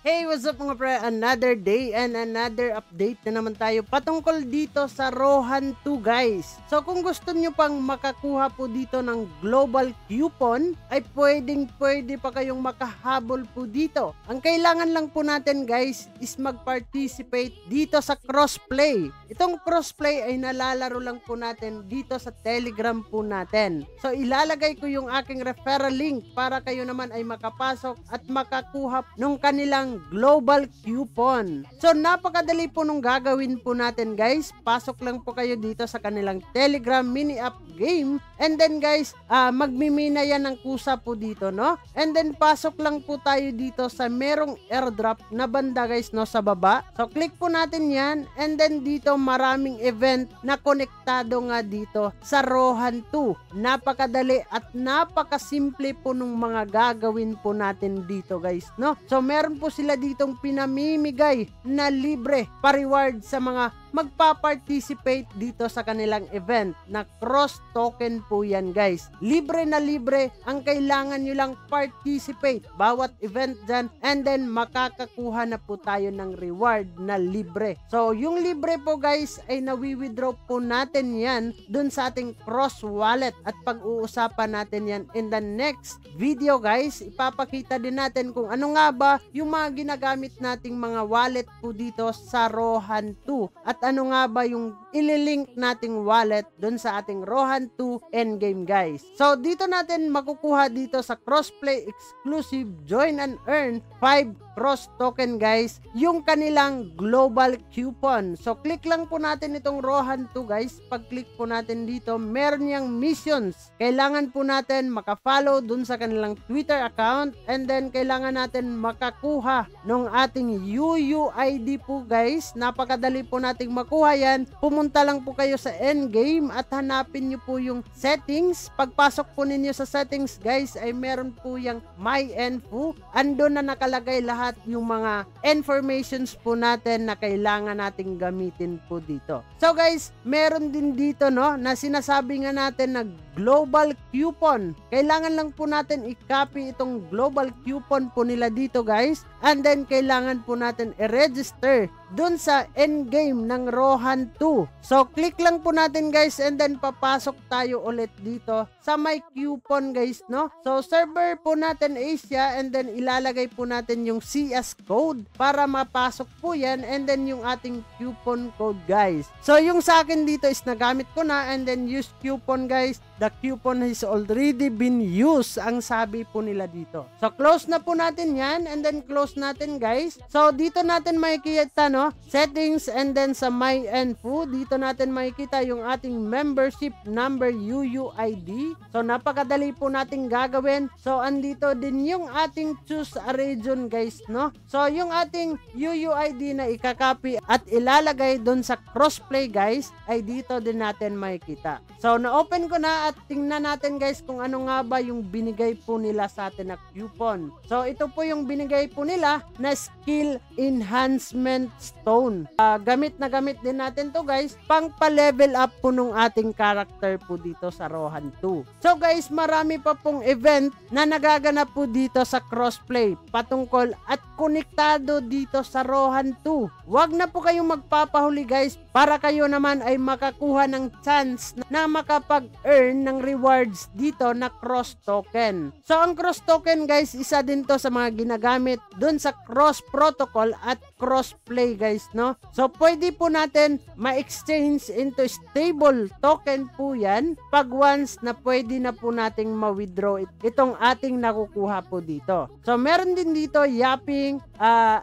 Hey, what's up mga pre? Another day and another update na naman tayo patungkol dito sa Rohan 2 guys. So kung gusto nyo pang makakuha po dito ng global coupon, ay pwede pa kayong makahabol po dito. Ang kailangan lang po natin guys is mag-participate dito sa crossplay. Itong crossplay ay nalalaro lang po natin dito sa Telegram po natin. So ilalagay ko yung aking referral link para kayo naman ay makapasok at makakuha nung kanilang global coupon. So napakadali po nung gagawin po natin guys. Pasok lang po kayo dito sa kanilang Telegram mini app game, and then guys magmimina yan ng kusa po dito, no? And then pasok lang po tayo dito sa merong airdrop na banda guys, no, sa baba. So click po natin yan, and then dito maraming event na konektado nga dito sa Rohan 2. Napakadali at napakasimple po nung mga gagawin po natin dito guys, no? So meron po sila ditong pinamimigay na libre pa-reward sa mga magpa-participate dito sa kanilang event na cross token po yan guys. Libre na libre, ang kailangan nyo lang participate bawat event dyan, and then makakakuha na po tayo ng reward na libre. So yung libre po guys ay nawi-withdraw po natin yan dun sa ating cross wallet, at pag-uusapan natin yan in the next video guys. Ipapakita din natin kung ano nga ba yung mga ginagamit nating mga wallet po dito sa Rohan 2, at ano nga ba yung ililink nating wallet dun sa ating Rohan 2 endgame guys. So dito natin makukuha dito sa crossplay exclusive join and earn 5 cross token guys yung kanilang global coupon. So click lang po natin itong Rohan 2 guys. Pag click po natin dito, meron yang missions. Kailangan po natin makafollow dun sa kanilang Twitter account, and then kailangan natin makakuha nung ating UUID po guys. Napakadali po nating makuha yan. Pumunta lang po kayo sa endgame at hanapin nyo po yung settings. Pagpasok po ninyo sa settings guys ay meron po yung my info. Andun na nakalagay lahat yung mga informations po natin na kailangan nating gamitin po dito. So guys, meron din dito, no, na sinasabi nga natin na global coupon. Kailangan lang po natin i-copy itong global coupon po nila dito guys, and then kailangan po natin i-register dun sa endgame ng Rohan 2. So click lang po natin guys, and then papasok tayo ulit dito sa my coupon guys, no? So server po natin Asia, and then ilalagay po natin yung CS code para mapasok po yan, and then yung ating coupon code guys. So yung sa akin dito is nagamit ko na, and then use coupon guys. The coupon has already been used, ang sabi po nila dito. So close na po natin yan, and then close natin guys. So dito natin makikita, no, settings, and then sa my info dito natin makikita yung ating membership number UUID. So napakadali po nating gagawin. So andito din yung ating choose a region guys, no? So yung ating UUID na ikakopy at ilalagay doon sa crossplay guys ay dito din natin makikita. So na-open ko na at tingnan natin guys kung ano nga ba yung binigay po nila sa atin na coupon. So ito po yung binigay po nila na skill enhancement stone. Gamit na gamit din natin to guys pang pa-level up po nung ating character po dito sa Rohan 2. So guys, marami pa pong event na nagaganap po dito sa crossplay patungkol at konektado dito sa Rohan 2. Huwag na po kayong magpapahuli guys para kayo naman ay makakuha ng chance na makapag-earn ng rewards dito na cross token. So ang cross token guys, isa din to sa mga ginagamit dun sa cross protocol at cross play guys, no? So pwede po natin ma-exchange into stable token po yan pag once na pwede na po nating ma-withdraw itong ating nakukuha po dito. So meron din dito yapping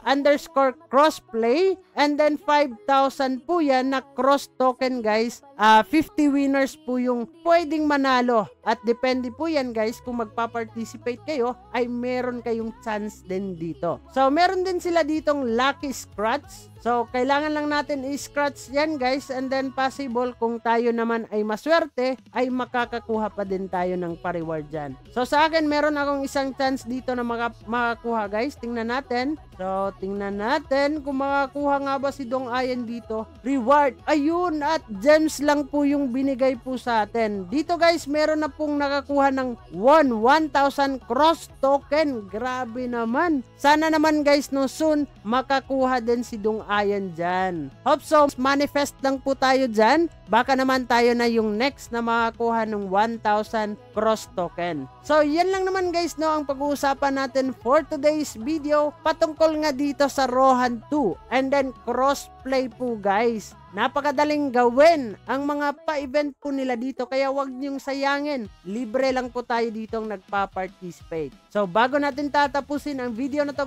underscore crossplay, and then 5,000 po yan na cross token guys. 50 winners po yung pwedeng manalo, at depende po yan guys kung magpa-participate kayo ay meron kayong chance din dito. So meron din sila ditong lucky scratch. So kailangan lang natin i-scratch yan guys, and then possible kung tayo naman ay maswerte ay makakakuha pa din tayo ng pa-reward dyan. So sa akin meron akong isang chance dito na makakuha guys. Tingnan natin. So, tingnan natin kung makakuha nga ba si Dong Ayan dito. Reward. Ayun, at gems lang po yung binigay po sa atin. Dito guys, meron na pong nakakuha ng 1,000 cross token. Grabe naman. Sana naman guys, no, soon makakuha din si Dong Ayan dyan. Hope so, manifest lang po tayo dyan. Baka naman tayo na yung next na makakuha ng 1,000 cross token. So, yan lang naman guys, no, ang pag-uusapan natin for today's video patungkol nga dito sa Rohan 2 and then crossplay po guys. Napakadaling gawin ang mga pa-event po nila dito kaya wag niyong sayangin. Libre lang po tayo ditong nagpa-participate. So bago natin tatapusin ang video na to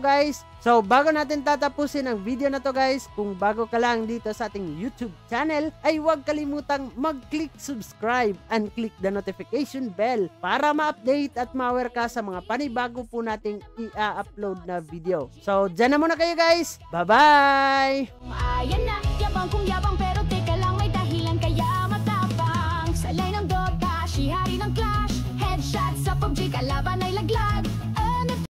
guys, kung bago ka lang dito sa ating YouTube channel, ay huwag kalimutang mag-click subscribe and click the notification bell para ma-update at ma-aware ka sa mga panibago po nating i-upload na video. So dyan na muna kayo guys. Bye-bye! Ayan na, yabang kung yabang pero teka lang may dahilan kaya matapang. Salay ng Dota, si hari ng Clash, headshot sa PUBG, kalaban ay laglag.